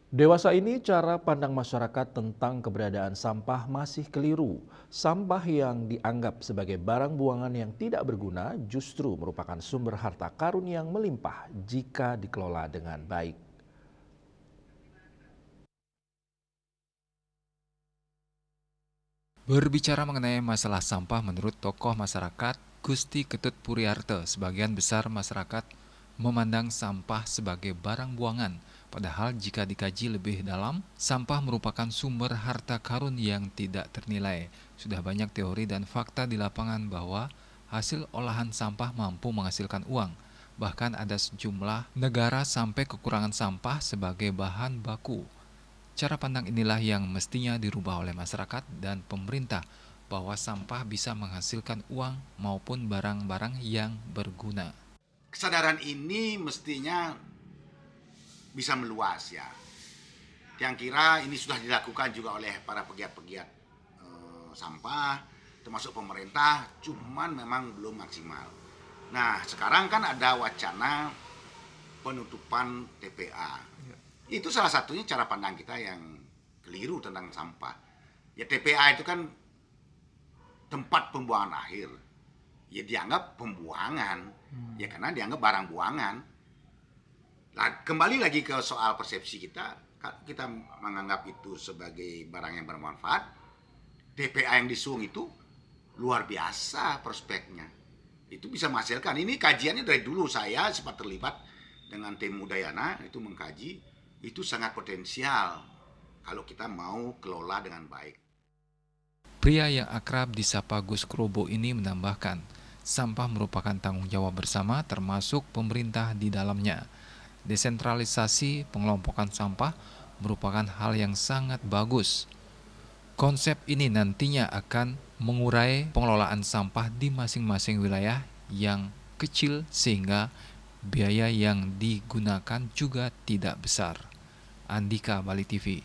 Dewasa ini cara pandang masyarakat tentang keberadaan sampah masih keliru. Sampah yang dianggap sebagai barang buangan yang tidak berguna justru merupakan sumber harta karun yang melimpah jika dikelola dengan baik. Berbicara mengenai masalah sampah menurut tokoh masyarakat Gusti Ketut Puriarto, sebagian besar masyarakat memandang sampah sebagai barang buangan. Padahal jika dikaji lebih dalam, sampah merupakan sumber harta karun yang tidak ternilai. Sudah banyak teori dan fakta di lapangan bahwa hasil olahan sampah mampu menghasilkan uang. Bahkan ada sejumlah negara sampai kekurangan sampah sebagai bahan baku. Cara pandang inilah yang mestinya dirubah oleh masyarakat dan pemerintah bahwa sampah bisa menghasilkan uang maupun barang-barang yang berguna. Kesadaran ini mestinya bisa meluas ya. Yang kira ini sudah dilakukan juga oleh para pegiat-pegiat sampah, termasuk pemerintah, cuman memang belum maksimal. Nah, sekarang kan ada wacana penutupan TPA. Itu salah satunya cara pandang kita yang keliru tentang sampah. Ya TPA itu kan tempat pembuangan akhir. Ya dianggap pembuangan. Ya karena dianggap barang buangan. Nah, kembali lagi ke soal persepsi kita menganggap itu sebagai barang yang bermanfaat. TPA yang disuung itu luar biasa prospeknya. Itu bisa menghasilkan. Ini kajiannya dari dulu saya sempat terlibat dengan tim Udayana itu mengkaji, itu sangat potensial kalau kita mau kelola dengan baik. Pria yang akrab disapa Gus Krobo ini menambahkan, sampah merupakan tanggung jawab bersama termasuk pemerintah di dalamnya. Desentralisasi pengelompokan sampah merupakan hal yang sangat bagus. Konsep ini nantinya akan mengurai pengelolaan sampah di masing-masing wilayah yang kecil sehingga biaya yang digunakan juga tidak besar. Andika, Bali TV.